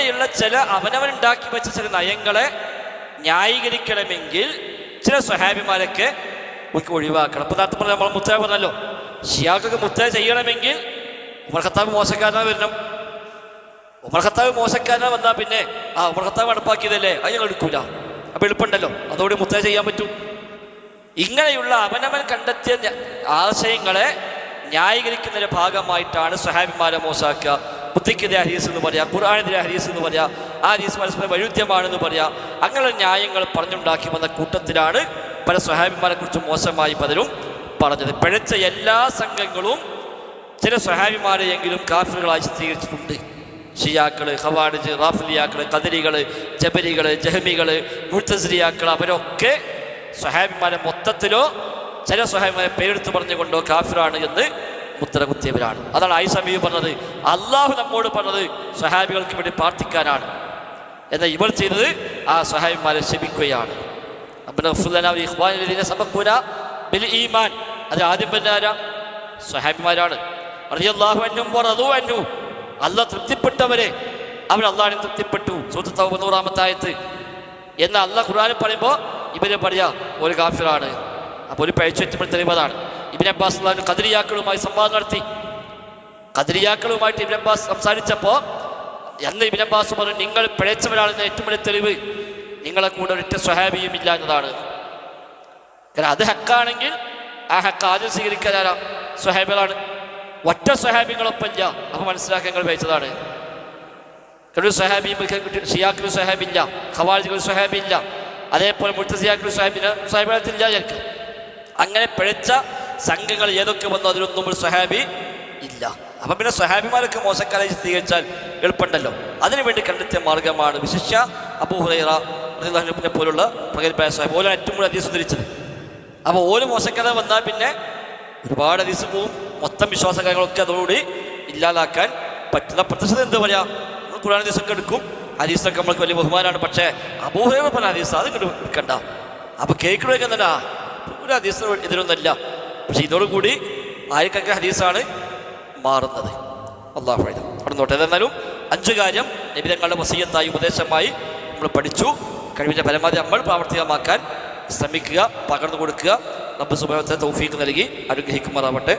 അങ്ങനെയുള്ള ചില അവനവനുണ്ടാക്കി വെച്ച ചില നയങ്ങളെ ന്യായീകരിക്കണമെങ്കിൽ ചില സ്വഹാബിമാരൊക്കെ ഒഴിവാക്കണം. അപ്പോൾ നേരത്തെ നമ്മൾ മുത്തയ പറഞ്ഞല്ലോ, ഷിയാക്കൊക്കെ മുത്തയ ചെയ്യണമെങ്കിൽ ഉമർ ഖത്താബ് മോശക്കാരനാണ് വരണം. ഉമർ ഖത്താബ് മോശക്കാരനാ വന്നാൽ പിന്നെ ഉമർ ഖത്താബ് നടപ്പാക്കിയതല്ലേ അത് ഞങ്ങൾ എടുക്കൂല. അപ്പോൾ എളുപ്പമുണ്ടല്ലോ, അതോടെ മുത്തയ ചെയ്യാൻ പറ്റും. ഇങ്ങനെയുള്ള അവനവൻ കണ്ടെത്തിയ ആശയങ്ങളെ ന്യായീകരിക്കുന്നതിൻ്റെ ഭാഗമായിട്ടാണ് സ്വഹാബിമാരെ മോശാക്കുക, ബുദ്ധിക്കെതിരെ ഹദീസ് എന്ന് പറയാം, ഖുർആനെതിരെ ഹദീസ് എന്ന് പറയാം, ആ ഹദീസ് പരസ്പരം വൈരുദ്ധ്യമാണെന്ന് പറയാം. അങ്ങനെ ന്യായങ്ങൾ പറഞ്ഞുണ്ടാക്കി വന്ന കൂട്ടത്തിലാണ് പല സ്വഹാബിമാരെ കുറിച്ച് മോശമായി പലരും പറഞ്ഞത്. പിഴച്ച എല്ലാ സംഘങ്ങളും ചില സ്വഹാബിമാരെയെങ്കിലും കാഫിറുകളായി ചിത്രീകരിച്ചിട്ടുണ്ട്. ഷിയാക്കൾ, ഖവാരിജ്, റാഫിലിയാക്കൾ, ഖദരികൾ, ജബരികൾ, ജഹമികൾ, മുഅ്തസിലിയാക്കൾ, അവരൊക്കെ സ്വഹാബിമാരെ മൊത്തത്തിലോ ചില സ്വഹാബിമാരെ പേരെടുത്ത് പറഞ്ഞുകൊണ്ടോ കാഫിറാണ് എന്ന് മുദ്ര കുത്തിയവരാണ്. അതാണ് ആയിഷ ബീവി പറഞ്ഞത്, അള്ളാഹു നമ്മോട് പറഞ്ഞത് സ്വഹാബികൾക്ക് വേണ്ടി പ്രാർത്ഥിക്കാനാണ്. എന്നാൽ ഇവർ ചെയ്തത് ആ സ്വഹാബിമാരെ ശപിക്കുകയാണ്. അത് ആദ്യം പറഞ്ഞാരാ? സ്വഹാബിമാരാണ്. റളിയല്ലാഹു അൻഹും വറദൂ അൻഹു, അള്ളാഹ് തൃപ്തിപ്പെട്ടവരെ അവർ അള്ളാഹിനെ തൃപ്തിപ്പെട്ടു. സൂറത്ത് തൗബ 100-ാമത്തെ ആയത്ത്. എന്നാൽ അള്ളാഹ് ഖുർആനിൽ പറയുമ്പോൾ ഇവരെ പറയാ ഒരു കാഫിറാണ്. അപ്പോൾ ഒരു പഴിച്ചുപറ്റുമ്പോൾ തെളിവതാണ്. ഇബ്നു അബ്ബാസ് ഖദരിയാക്കളുമായി സംവാദം നടത്തി. ഖദരിയാക്കളുമായിട്ട് ഇബ്നു അബ്ബാസ് സംസാരിച്ചപ്പോൾ എന്ന് ഇബ്നു അബ്ബാസ് പറഞ്ഞു, നിങ്ങൾ പിഴച്ചവരാണെന്ന ഏറ്റവും വലിയ തെളിവ് നിങ്ങളെ കൂടെ ഒരൊറ്റ സ്വഹാബിയും ഇല്ല എന്നതാണ്. കാരണം അത് ഹക്കാണെങ്കിൽ ആ ഹക്ക് ആദ്യം സ്വീകരിക്കാനാ സ്വഹാബികളാണ്. ഒറ്റ സ്വഹാബികളൊപ്പം ഇല്ല. അപ്പോൾ മനസ്സിലാക്കാൻ നിങ്ങൾ വെച്ചതാണ്. ഒരു സ്വഹാബി ഷിയാക്കിന് സ്വഹാബില്ല, ഖവാരിജിന് സ്വഹാബില്ല, അതേപോലെ മുഅ്തസിലിയാക്കിന് സ്വഹാബില്ല ചേർക്കും. അങ്ങനെ പിഴച്ച സംഘങ്ങൾ ഏതൊക്കെ വന്നു അതിലൊന്നും ഒരു സ്വഹാബി ഇല്ല. അപ്പം പിന്നെ സ്വഹാബിമാരൊക്കെ മോശക്കാരെ ചിത്രീകരിച്ചാൽ എളുപ്പമുണ്ടല്ലോ. അതിനുവേണ്ടി കണ്ടെത്തിയ മാർഗമാണ് വിശിഷ്യ അബൂ ഹുറൈറ റളിയല്ലാഹു പോലുള്ള പ്രഗത്ഭരായ സ്വഹാബി. ഓരോ ഏറ്റവും കൂടുതൽ ഹദീസ് ഉദ്ധരിച്ചത്. അപ്പോൾ ഓരോ മോശക്കഥ വന്നാൽ പിന്നെ ഒരുപാട് ഹദീസ് പോവും. മൊത്തം വിശ്വാസകാര്യങ്ങളൊക്കെ അതോടുകൂടി ഇല്ലാതാക്കാൻ പറ്റുന്ന പ്രത്യക്ഷത എന്താ പറയുക, നമ്മൾ ഖുർആൻ ഹദീസൊക്കെ എടുക്കും. ഹദീസൊക്കെ നമ്മൾക്ക് വലിയ ബഹുമാനമാണ്. പക്ഷേ അബൂ ഹുറൈറ പറഞ്ഞ ഹദീസ് അത് ഇങ്ങോട്ട് എടുക്കണ്ട. അപ്പോൾ കേൾക്കണമൊക്കെ തന്നെ ഒരു ഹദീസിന് എതിരൊന്നുമല്ല. പക്ഷെ ഇതോടുകൂടി ആർക്കൊക്കെ ഹദീസാണ് മാറുന്നത്. അല്ലാഹു അഅലം. അവിടെ നോട്ടെ. എന്നാലും 5 കാര്യം നബി തങ്ങളുടെ വസിയ്യത്തായി ഉപദേശമായി നമ്മൾ പഠിച്ചു. കഴിവിൻ്റെ പരമാവധി നമ്മൾ പ്രാവർത്തികമാക്കാൻ ശ്രമിക്കുക, പകർന്നു കൊടുക്കുക. റബ്ബ് സുബ്ഹാനഹു വ തആല തൗഫീഖ് നൽകി അനുഗ്രഹിക്കുമാറാവട്ടെ.